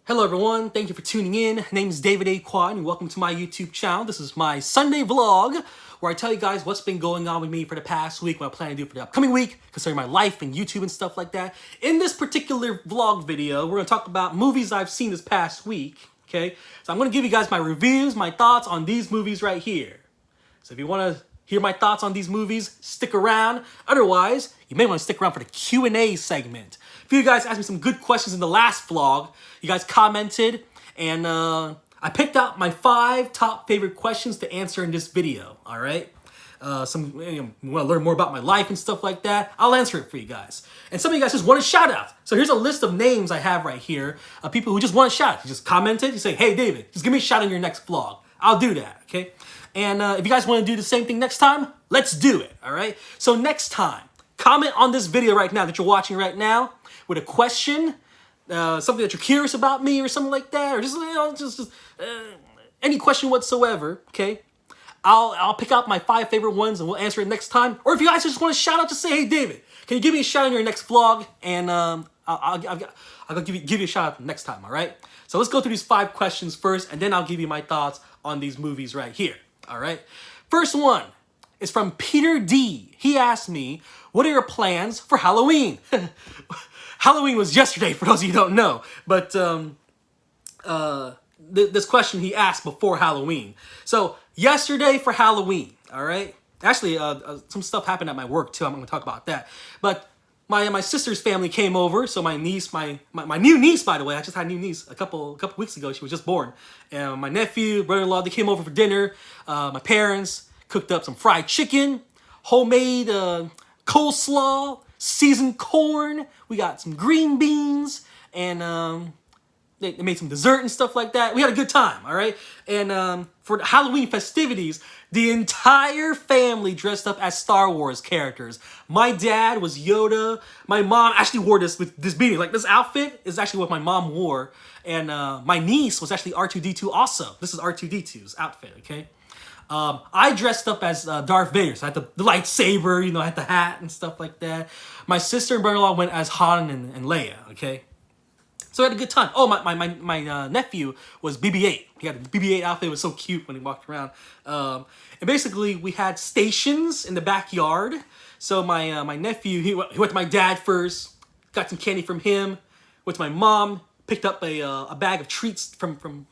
Hello everyone, thank you for tuning in. My name is David A. Quad and welcome to my YouTube channel. This is my Sunday vlog where I tell you guys what's been going on with me for the past week, what I plan to do for the upcoming week, concerning my life and YouTube and stuff like that. In this particular vlog video, we're going to talk about movies I've seen this past week, okay? So I'm going to give you guys my reviews, my thoughts on these movies right here. So if you want to hear my thoughts on these movies, stick around. Otherwise, you may want to stick around for the Q&A segment. A few of you guys asked me some good questions in the last vlog. You guys commented, and I picked out my 5 top favorite questions to answer in this video, all right? You want to learn more about my life and stuff like that, I'll answer it for you guys. And some of you guys just want a shout out. So here's a list of names I have right here of people who just want a shout out. You just commented, you say, hey David, just give me a shout out in your next vlog. I'll do that, okay? And if you guys want to do the same thing next time, let's do it, all right? So next time, comment on this video right now that you're watching right now with a question, something that you're curious about me or something like that, or just any question whatsoever, okay? I'll pick out my 5 favorite ones and we'll answer it next time. Or if you guys just want to shout out, just say, hey David, can you give me a shout out in your next vlog? And I'll give you a shout out next time, all right? So let's go through these 5 questions first, and then I'll give you my thoughts on these movies right here, all right? First one is from Peter D. He asked me, what are your plans for Halloween? Halloween was yesterday, for those of you who don't know. But this question he asked before Halloween. So yesterday for Halloween, all right? Actually, some stuff happened at my work too. I'm going to talk about that. But my sister's family came over. So my niece, my new niece, by the way, I just had a new niece a couple weeks ago. She was just born. And my nephew, brother-in-law, they came over for dinner. My parents cooked up some fried chicken, homemade coleslaw, seasoned corn. We got some green beans, and they made some dessert and stuff like that. We had a good time, all right? And for the Halloween festivities, the entire family dressed up as Star Wars characters. My dad was Yoda. My mom actually wore this beanie. Like, this outfit is actually what my mom wore. And my niece was actually R2-D2 also. This is R2-D2's outfit, okay? I dressed up as Darth Vader, so I had the lightsaber, I had the hat and stuff like that. My sister and brother-in-law went as Han and Leia, okay? So I had a good time. Oh, my nephew was BB-8. He had a BB-8 outfit. It was so cute when he walked around. And basically, we had stations in the backyard. So my nephew, he went to my dad first, got some candy from him, went to my mom, picked up a bag of treats from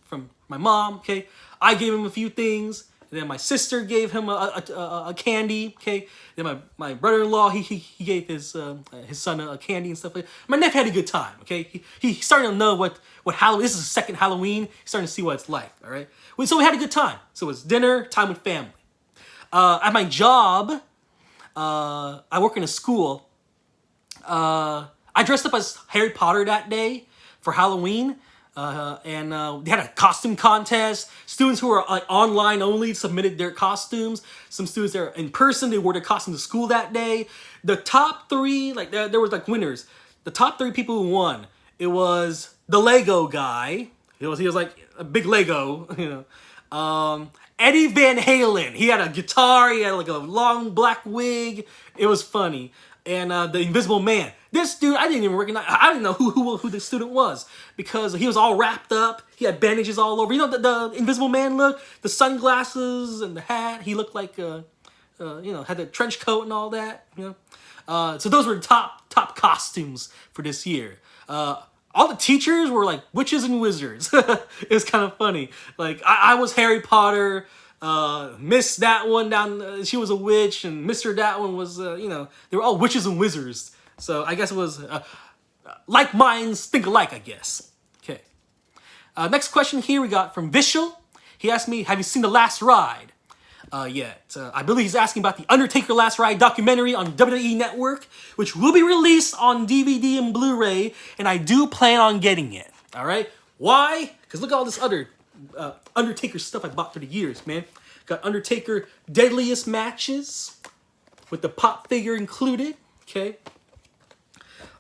my mom, okay? I gave him a few things. And then my sister gave him a candy, okay? Then my brother-in-law, he gave his son a candy and stuff like that. My nephew had a good time, okay? He's starting to know what Halloween, this is his second Halloween. He's starting to see what it's like, all right? So we had a good time. So it was dinner, time with family. At my job, I work in a school. I dressed up as Harry Potter that day for Halloween. And they had a costume contest. Students who were online only submitted their costumes. Some students that were in person, they wore their costume to school that day. The top 3, there was winners. The top 3 people who won, it was the Lego guy. He was like a big Lego, Eddie Van Halen. He had a guitar. He had a long black wig. It was funny. And the Invisible Man. This dude, I didn't even recognize. I didn't know who the student was because he was all wrapped up. He had bandages all over. The Invisible Man look, the sunglasses and the hat. He looked like, had the trench coat and all that. So those were the top costumes for this year. All the teachers were like witches and wizards. It was kind of funny. I was Harry Potter. Miss that one down, she was a witch, and Mr. that one was, they were all witches and wizards. So I guess it was like minds think alike, I guess. Okay. Next question here we got from Vishal. He asked me, have you seen The Last Ride yet? I believe he's asking about the Undertaker Last Ride documentary on WWE Network, which will be released on DVD and Blu-ray, and I do plan on getting it. All right? Why? Because look at all this other Undertaker stuff I bought through the years, man. Got Undertaker Deadliest Matches with the pop figure included, okay?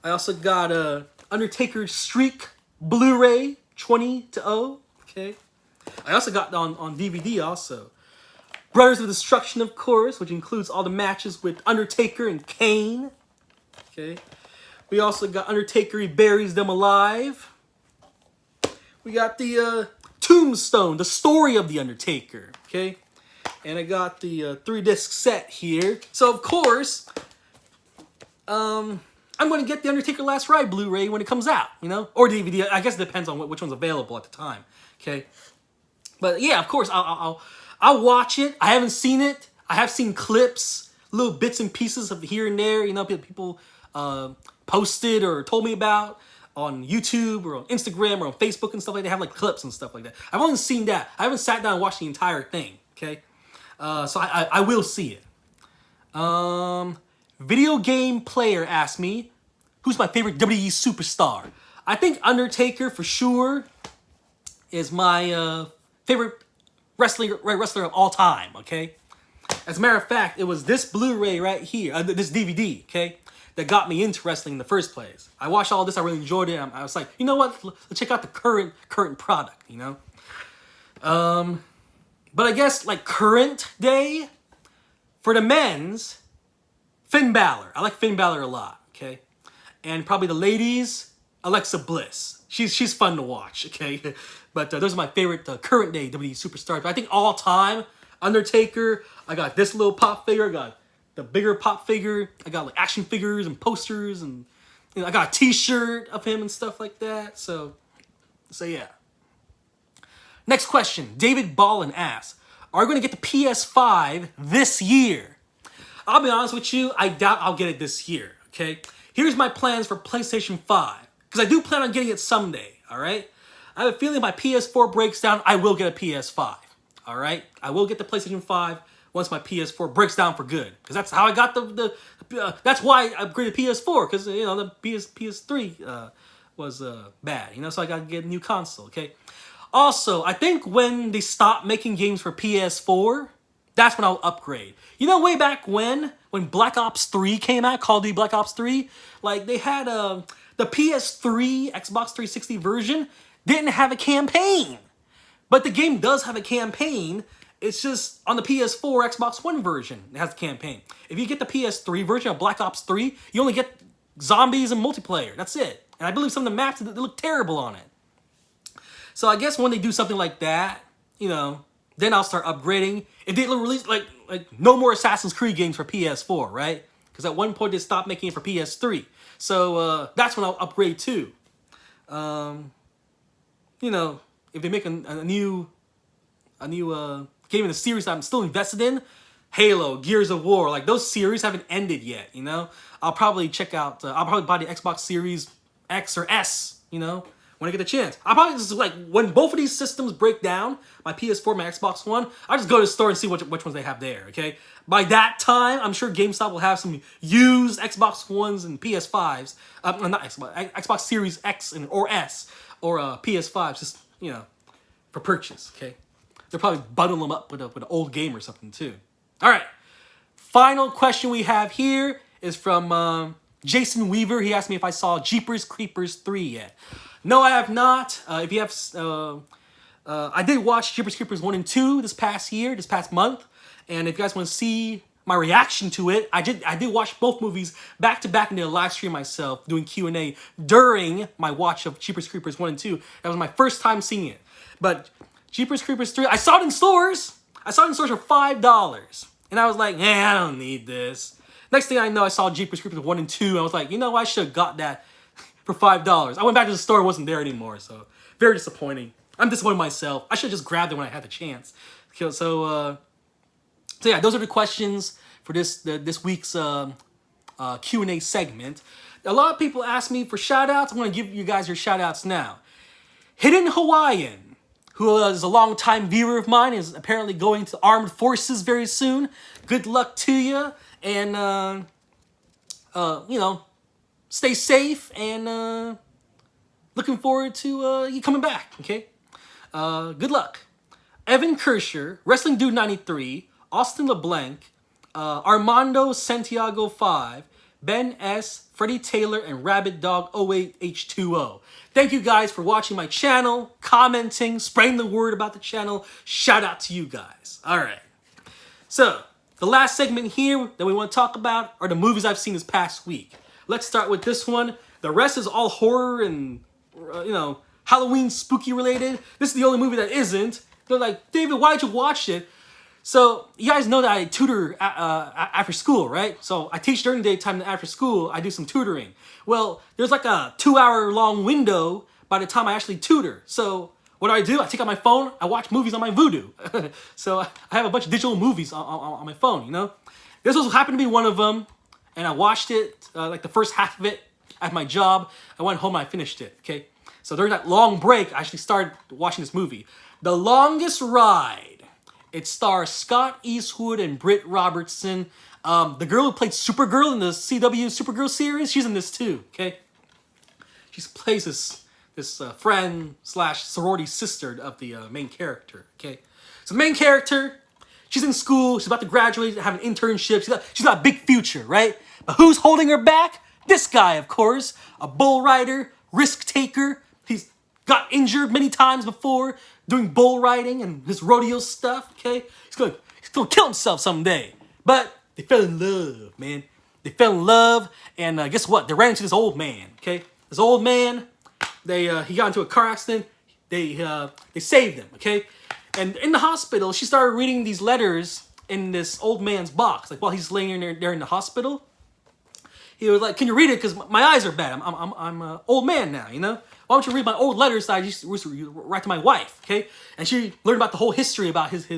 I also got Undertaker Streak Blu-ray 20-0, okay? I also got on DVD also. Brothers of Destruction, of course, which includes all the matches with Undertaker and Kane, okay? We also got Undertaker, He Buries Them Alive. We got the Tombstone, the story of the Undertaker. Okay, and I got the 3-disc set here. So of course, I'm going to get the Undertaker Last Ride Blu-ray when it comes out, you know, or DVD. I guess it depends on which one's available at the time. Okay, but yeah, of course, I'll watch it. I haven't seen it. I have seen clips, little bits and pieces of here and there. You know, people posted or told me about on YouTube or on Instagram or on Facebook and stuff like that. They have like clips and stuff like that. I've only seen that. I haven't sat down and watched the entire thing. Okay, so I will see it. Video game player asked me, who's my favorite WWE superstar? I think Undertaker for sure is my favorite wrestler of all time, okay? As a matter of fact, it was this Blu-ray right here, this DVD, okay, that got me into wrestling in the first place. I watched all this, I really enjoyed it. I was like, you know what? Let's check out the current product, you know? But I guess, like, current day, for the men's, Finn Balor. I like Finn Balor a lot, okay? And probably the ladies, Alexa Bliss. She's fun to watch, okay? But those are my favorite current day WWE superstars. But I think all time, Undertaker, I got this little pop figure, I got the bigger pop figure, I got like action figures and posters, and you know, I got a t-shirt of him and stuff like that. So yeah. Next question, David Ballin asks, are we going to get the PS5 this year? I'll be honest with you, I doubt I'll get it this year, okay? Here's my plans for PlayStation 5, because I do plan on getting it someday, all right? I have a feeling if my PS4 breaks down, I will get a PS5, all right? I will get the PlayStation 5 once my PS4 breaks down for good, because that's how I got that's why I upgraded PS4, because, you know, the PS3 was bad, you know, so I got to get a new console, okay? Also, I think when they stop making games for PS4, that's when I'll upgrade. You know, way back when Black Ops 3 came out, Call of Duty Black Ops 3, like they had the PS3 Xbox 360 version didn't have a campaign. But the game does have a campaign. It's just on the PS4 Xbox One version, it has a campaign. If you get the PS3 version of Black Ops 3, you only get zombies and multiplayer. That's it. And I believe some of the maps, they look terrible on it. So I guess when they do something like that, you know, then I'll start upgrading. If they release like no more Assassin's Creed games for PS4, right? Because at one point they stopped making it for PS3. So that's when I'll upgrade too. You know, if they make a new game in the series that I'm still invested in, Halo, Gears of War, like those series haven't ended yet. You know, I'll probably check out. I'll probably buy the Xbox Series X or S. You know, when I get the chance. I'll probably just like when both of these systems break down, my PS4, my Xbox One, I'll just go to the store and see which ones they have there, okay? By that time, I'm sure GameStop will have some used Xbox Ones and PS5s, not Xbox, Xbox Series X or S, or PS5s, just, you know, for purchase, okay? They'll probably bundle them up with an old game or something too. All right, final question we have here is from Jason Weaver. He asked me if I saw Jeepers Creepers 3 yet. No, I have not. If you have, I did watch Jeepers Creepers 1 and 2 this past month. And if you guys want to see my reaction to it, I did watch both movies back to back and did a live stream myself doing Q&A during my watch of Jeepers Creepers 1 and 2. That was my first time seeing it. But Jeepers Creepers 3, I saw it in stores. I saw it in stores for $5. And I was like, I don't need this. Next thing I know, I saw Jeepers Creepers 1 and 2. I was like, you know, I should have got that for $5. I went back to the store, it wasn't there anymore, so very disappointing. I'm disappointed in myself. I should have just grabbed it when I had the chance. So yeah, those are the questions for this week's Q&A segment. A lot of people ask me for shout-outs. I'm going to give you guys your shout-outs now. Hidden Hawaiian, who is a long-time viewer of mine, is apparently going to the Armed Forces very soon. Good luck to you, and you know, stay safe, and looking forward to you coming back, okay? Good luck. Evan Kercher, Wrestling Dude 93, Austin LeBlanc, Armando Santiago 5, Ben S, Freddie Taylor, and Rabid Dog 08H2O. Thank you guys for watching my channel, commenting, spreading the word about the channel. Shout out to you guys. All right. So, the last segment here that we want to talk about are the movies I've seen this past week. Let's start with this one. The rest is all horror and, you know, Halloween spooky related. This is the only movie that isn't. They're like, David, why'd you watch it? So you guys know that I tutor after school, right? So I teach during the daytime, and after school I do some tutoring. Well, there's like a 2-hour long window by the time I actually tutor. So what do? I take out my phone, I watch movies on my Vudu. So I have a bunch of digital movies on my phone, you know? This also happened to be one of them, and I watched it, like the first half of it at my job. I went home and I finished it, okay? So during that long break, I actually started watching this movie. The Longest Ride. It stars Scott Eastwood and Britt Robertson. The girl who played Supergirl in the CW Supergirl series, she's in this too, okay? She plays this friend / sorority sister of the main character, okay? So the main character, she's in school, she's about to graduate, have an internship, she's got a big future, right? But who's holding her back? This guy, of course, a bull rider, risk taker. He's got injured many times before doing bull riding and his rodeo stuff, okay? He's gonna kill himself someday. But they fell in love, man. They fell in love, and guess what? They ran into this old man, okay? This old man, he got into a car accident. They saved him, okay? And in the hospital, she started reading these letters in this old man's box. Like while he's laying there in the hospital, he was like, "Can you read it? Because my eyes are bad. I'm an old man now, you know? Why don't you read my old letters that I used to write to my wife, okay?" And she learned about the whole history about his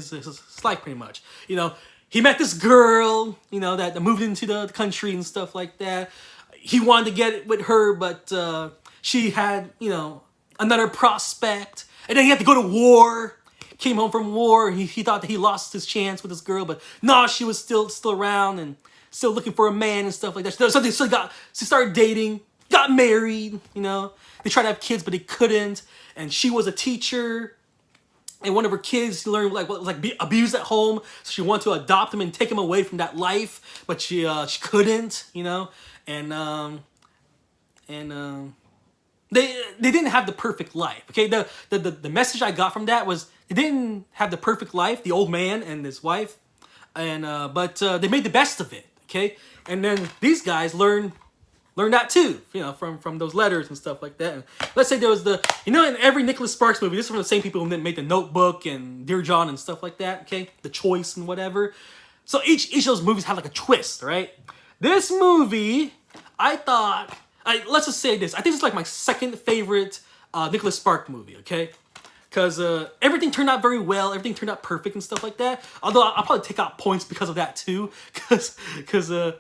life, pretty much. You know, he met this girl, you know, that moved into the country and stuff like that. He wanted to get with her, but she had, you know, another prospect. And then he had to go to war. Came home from war. He thought that he lost his chance with this girl, but no, she was still around and still looking for a man and stuff like that. So they started dating, got married, you know. They tried to have kids, but they couldn't. And she was a teacher, and one of her kids learned be abused at home. So she wanted to adopt him and take him away from that life, but she couldn't, you know. And they didn't have the perfect life. Okay, the message I got from that was they didn't have the perfect life. The old man and his wife, and but they made the best of it. Okay, and then these guys learn that too, you know, from those letters and stuff like that. And let's say there was in every Nicholas Sparks movie, this is from the same people who made The Notebook and Dear John and stuff like that, okay? The Choice and whatever. So each of those movies had like a twist, right? This movie, let's just say this, I think it's like my second favorite Nicholas Sparks movie, okay? Because everything turned out very well, everything turned out perfect and stuff like that. Although I'll probably take out points because of that too, because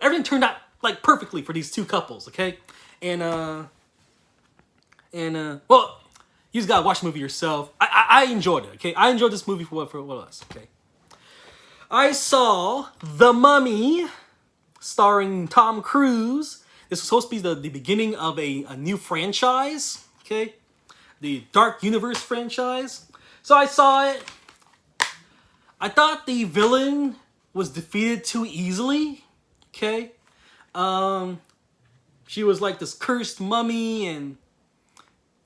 everything turned out like perfectly for these two couples, okay? And well, you just gotta watch the movie yourself. I enjoyed it, okay? I enjoyed this movie for what it was, okay? I saw The Mummy, starring Tom Cruise. This was supposed to be the beginning of a new franchise, okay? The Dark Universe franchise. So I saw it. I thought the villain was defeated too easily, okay? She was like this cursed mummy,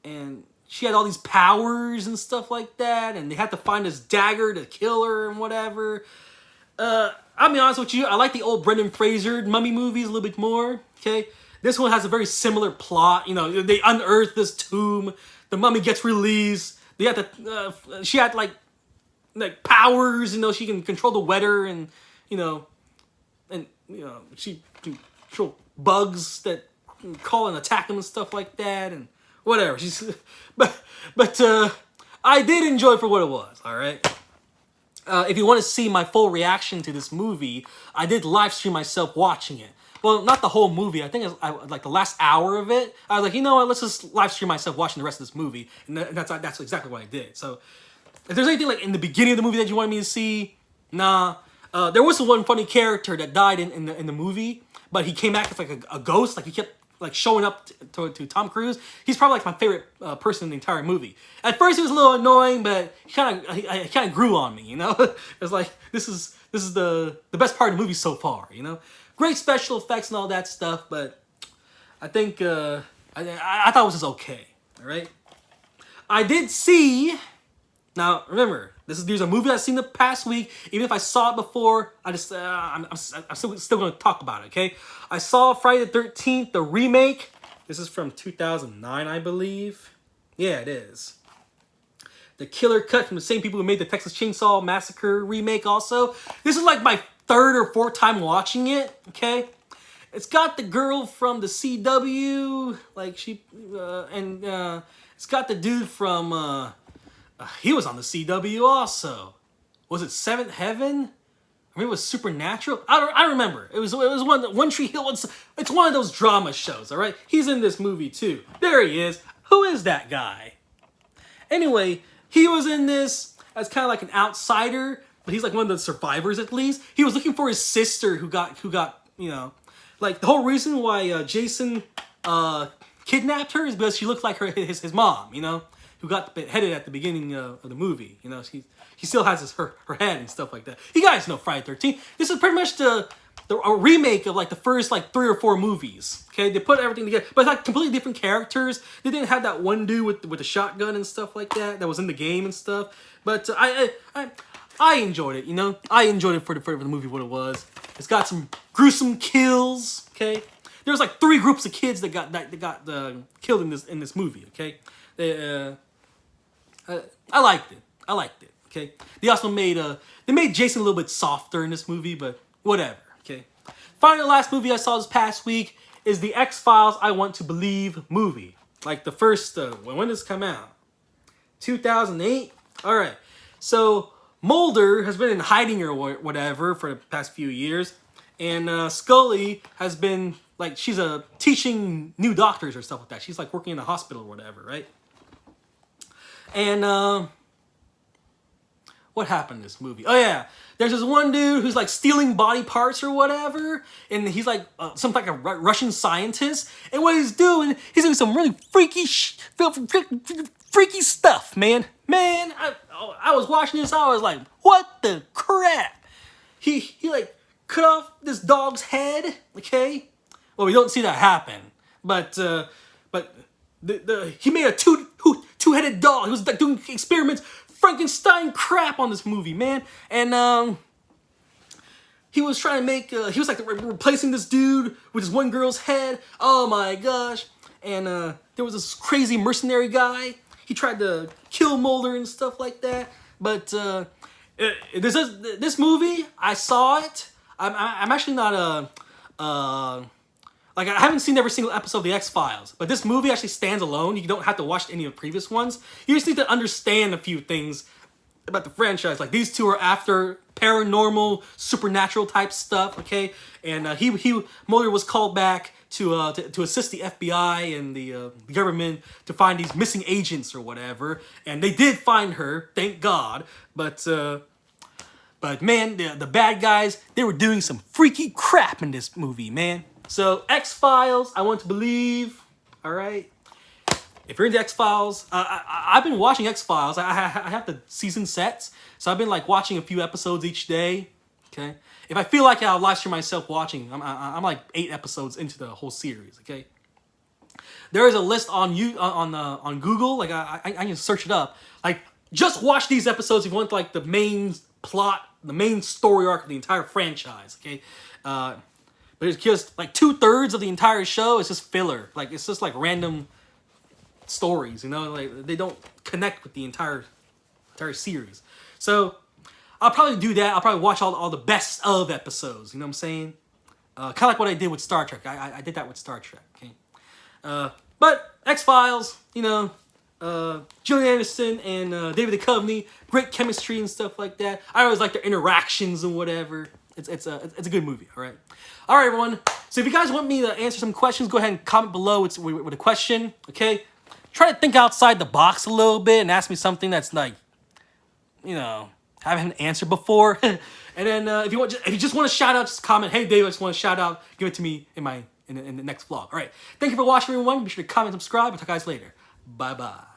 and she had all these powers and stuff like that, and they had to find this dagger to kill her and whatever. I'll be honest with you, I like the old Brendan Fraser mummy movies a little bit more, okay? This one has a very similar plot. You know, they unearth this tomb, the mummy gets released, they had to, she had like powers, you know, she can control the weather, and she can control bugs that call and attack them and stuff like that, and whatever. But I did enjoy it for what it was. All right. If you want to see my full reaction to this movie, I did live stream myself watching it. Well, not the whole movie. I think it was like the last hour of it. I was like, you know what? Let's just live stream myself watching the rest of this movie, and that's exactly what I did. So, if there's anything like in the beginning of the movie that you wanted me to see, nah. There was one funny character that died in the movie, but he came back as like a ghost. Like he kept like showing up to Tom Cruise. He's probably like my favorite person in the entire movie. At first, he was a little annoying, but he kind of grew on me. You know, it was like this is the best part of the movie so far. You know, great special effects and all that stuff, but I think I thought it was just okay. All right, I did see. Now remember, these are movies I've seen the past week. Even if I saw it before, I'm still going to talk about it. Okay, I saw Friday the 13th, the remake. This is from 2009, I believe. Yeah, it is. The killer cut from the same people who made the Texas Chainsaw Massacre remake also. This is like my third or fourth time watching it, okay? It's got the girl from the CW, like it's got the dude from, he was on the CW also. Was it Seventh Heaven? I mean, it was Supernatural. I remember. It was One Tree Hill. It's one of those drama shows. All right, he's in this movie too. There he is. Who is that guy? Anyway, he was in this as kind of like an outsider, but he's like one of the survivors at least. He was looking for his sister who got like the whole reason why Jaisen kidnapped her is because she looked like his mom. Who got beheaded at the beginning of the movie. He still has her head and stuff like that. You guys know Friday 13th. This is pretty much a remake of like the first like 3 or 4 movies. Okay, they put everything together, but it's like completely different characters. They didn't have that one dude with the shotgun and stuff like that was in the game and stuff. But I enjoyed it. I enjoyed it for the movie what it was. It's got some gruesome kills. Okay, there was like 3 groups of kids that got killed in this movie. Okay, I liked it. Okay, they also made Jaisen a little bit softer in this movie, but whatever. Okay, finally, the last movie I saw this past week is the X-Files I Want to Believe movie. Like the first, when did this come out? 2008. All right, so Mulder has been in hiding or whatever for the past few years, and Scully has been like she's teaching new doctors or stuff like that. She's like working in a hospital or whatever, right? And what happened in this movie? Oh yeah, there's this one dude who's like stealing body parts or whatever, and he's like some like a Russian scientist. And what he's doing some really freaky stuff, man. I was watching this. I was like, what the crap? He like cut off this dog's head. Okay, well we don't see that happen, but he made a two-headed dog. He was like doing experiments, Frankenstein crap on this movie, man. And he was trying to make, he was like replacing this dude with this one girl's head. Oh my gosh. And there was this crazy mercenary guy. He tried to kill Mulder and stuff like that. But this movie, I saw it. I'm actually not like, I haven't seen every single episode of The X-Files, but this movie actually stands alone. You don't have to watch any of the previous ones. You just need to understand a few things about the franchise. Like, these two are after paranormal, supernatural type stuff, okay? And Mulder was called back to assist the FBI and the government to find these missing agents or whatever. And they did find her, thank God. But man, the bad guys, they were doing some freaky crap in this movie, man. So, X-Files, I Want to Believe, all right? If you're into X-Files, I've been watching X-Files. I have the season sets, so I've been, like, watching a few episodes each day, okay? If I feel like it, I'll live stream myself watching. I'm like 8 episodes into the whole series, okay? There is a list on Google, like, I can search it up. Like, just watch these episodes if you want, like, the main plot, the main story arc of the entire franchise, okay? But it's just like 2/3 of the entire show is just filler. Like, it's just like random stories, like they don't connect with the entire series. So I'll probably do that. I'll probably watch all the best of episodes. You know what I'm saying? Kind of like what I did with Star Trek. I did that with Star Trek. Okay. But X-Files, Gillian Anderson and David Duchovny, great chemistry and stuff like that. I always like their interactions and whatever. It's a good movie. All right, everyone. So if you guys want me to answer some questions, go ahead and comment below with a question. Okay. Try to think outside the box a little bit and ask me something that's like, I haven't answered before. And then if you just want to shout out, just comment. Hey, Dave, I just want to shout out. Give it to me in the next vlog. All right. Thank you for watching, everyone. Be sure to comment, subscribe. I'll talk to you guys later. Bye bye.